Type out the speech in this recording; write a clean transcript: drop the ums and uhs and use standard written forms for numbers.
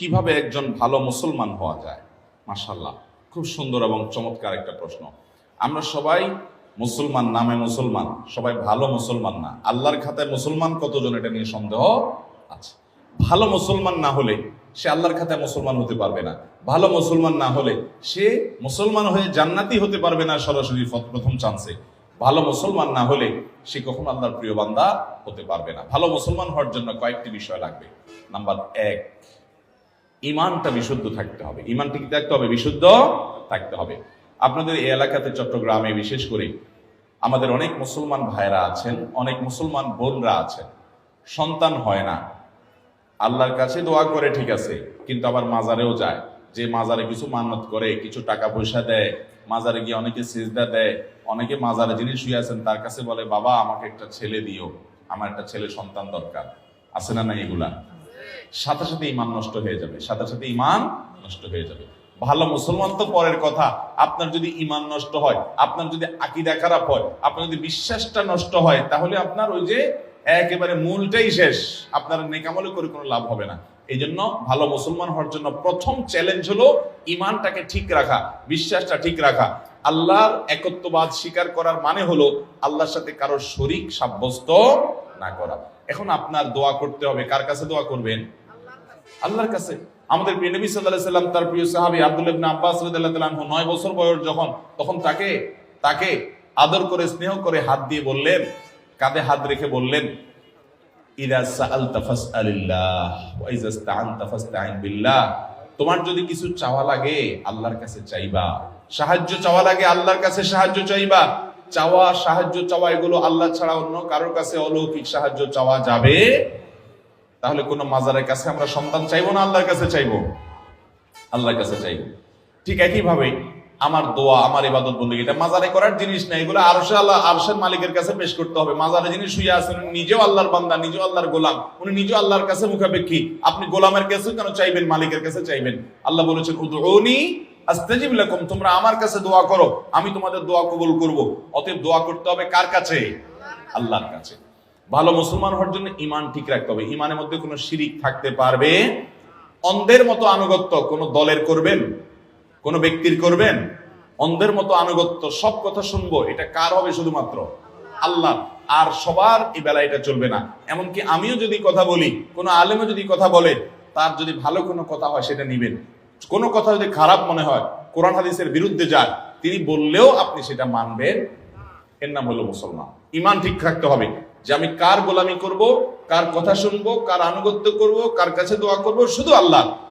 কিভাবে একজন ভালো মুসলমান হওয়া যায়? মাশাআল্লাহ, খুব সুন্দর এবং চমৎকার একটা প্রশ্ন। আমরা সবাই মুসলমান, নামে মুসলমান, সবাই ভালো মুসলমান না। আল্লাহর খাতায় মুসলমান কতজন, এটা নিয়ে সন্দেহ আছে। ভালো মুসলমান না হলে সে আল্লাহর খাতায় মুসলমান হতে পারবে না। ভালো মুসলমান না হলে সে মুসলমান হয়ে জান্নাতি হতে পারবে না সরাসরি প্রথম চান্সে। ভালো মুসলমান না হলে সে কখনো আল্লাহর প্রিয় বান্দা হতে পারবে না। ভালো মুসলমান হওয়ার জন্য কয়েকটি বিষয় লাগবে। নাম্বার 1, ইমানটা বিশুদ্ধ থাকতে হবে। ইমানটা কি থাকতে হবে? বিশুদ্ধ থাকতে হবে। আপনাদের এই এলাকাতে, চট্টগ্রামে বিশেষ করে, আমাদের অনেক মুসলমান ভাইরা আছেন, অনেক মুসলমান বোনরা আছেন, সন্তান হয় না, আল্লাহর কাছে দোয়া করে ঠিক আছে, কিন্তু আবার মাজারেও যায়। যে মাজারে কিছু মান্নত করে, কিছু টাকা পয়সা দেয়, মাজারে গিয়ে অনেকে সিজদা দেয়, অনেকে মাজারে যিনি শুয়ে আছেন তার কাছে বলে, বাবা আমাকে একটা ছেলে দিও, আমার একটা ছেলে সন্তান দরকার। আছে না? না এগুলা সাথে সাথে ইমান নষ্ট হয়ে যাবে, সাথে সাথে ইমান নষ্ট হয়ে যাবে। ভালো মুসলমান তো পরের কথা, আপনার যদি ইমান নষ্ট হয়, আপনার যদি আকীদা খারাপ হয়, আপনার যদি বিশ্বাসটা নষ্ট হয়, তাহলে আপনার ওই যে একেবারে মূলটাই শেষ, আপনার নেকামলে করে কোনো লাভ হবে না। এই জন্য ভালো মুসলমান হওয়ার জন্য প্রথম চ্যালেঞ্জ হলো ইমানটাকে ঠিক রাখা, বিশ্বাসটা ঠিক রাখা। আল্লাহর একত্ববাদ স্বীকার করার মানে হলো আল্লাহর সাথে কারো শরীক সাব্যস্ত না করা। এখন আপনার দোয়া করতে হবে, কার কাছে দোয়া করবেন? আল্লাহর কাছে। আমাদের প্রিয় নবী সাল্লাল্লাহু আলাইহি ওয়াসাল্লাম তার প্রিয় সাহাবী আব্দুল্লাহ ইবনে আব্বাস রাদিয়াল্লাহু তাআলা আনহু 9 বছর বয়স তখন তাকে আদর করে, স্নেহ করে হাত দিয়ে বললেন, কাঁধে হাত রেখে বললেন, ইযা সাআলতা ফাসআলিল্লাহ ওয়া ইযা ইসতাআনতা ফাসতাঈন বিল্লাহ। তোমার যদি কিছু চাওয়া লাগে আল্লাহর কাছে চাইবা, সাহায্য চাওয়া লাগে আল্লাহর কাছে সাহায্য চাইবা। চাওয়া, সাহায্য চাওয়া এগুলো আল্লাহ ছাড়া অন্য কারোর কাছে অলৌকিক সাহায্য চাওয়া যাবে? তাহলে কোন মাজারের কাছে আমরা সন্তান চাইবো না, আল্লাহর কাছে চাইবো? আল্লাহর কাছে চাইবো। ঠিক একই ভাবে আমার দোয়া, আমার ইবাদত বন্দেগী, এটা মাজারে করার জিনিস না, এগুলো আরশের মালিকের কাছে পেশ করতে হবে। মাজারে যিনি শুয়ে আছেন নিজেও আল্লাহর বান্দা, নিজেও আল্লাহর গোলাম, উনি নিজেও আল্লাহর কাছে মুখাপেক্ষী। আপনি গোলামের কাছে কেন চাইবেন, মালিকের কাছে চাইবেন? আল্লাহ বলেছেন, উদউনি আস্তাজিব লাকুম, তোমরা আমার কাছে দোয়া করো, আমি তোমাদের দোয়া কবুল করব। অতএব দোয়া করতে হবে কার কাছে? আল্লাহর কাছে। ভালো মুসলমান হওয়ার জন্য ইমান ঠিক রাখতে হবে। ইমানের মধ্যে কোনো শিরিক থাকতে পারবে? অন্ধের মতো আনুগত্য কোন দলের করবেন, কোন ব্যক্তির করবেন? অন্ধের মতো আনুগত্য, সব কথা শুনবো, এটা কার হবে? শুধুমাত্র আল্লাহ। আর সবার এই বেলা এটা চলবে না। এমনকি আমিও যদি কথা বলি, কোন আলেমও যদি কথা বলে, তার যদি ভালো কোনো কথা হয় সেটা নিবেন। কোনো কথা যদি খারাপ মনে হয়, কোরআন হাদিসের বিরুদ্ধে যায়, তিনি বললেও আপনি সেটা মানবেন। এর নাম হলো মুসলমান। ইমান ঠিক থাকতে হবে যে আমি কার গোলামি করব, কার কথা শুনবো, কার আনুগত্য করব, কার কাছে দোয়া করব? শুধু আল্লাহ।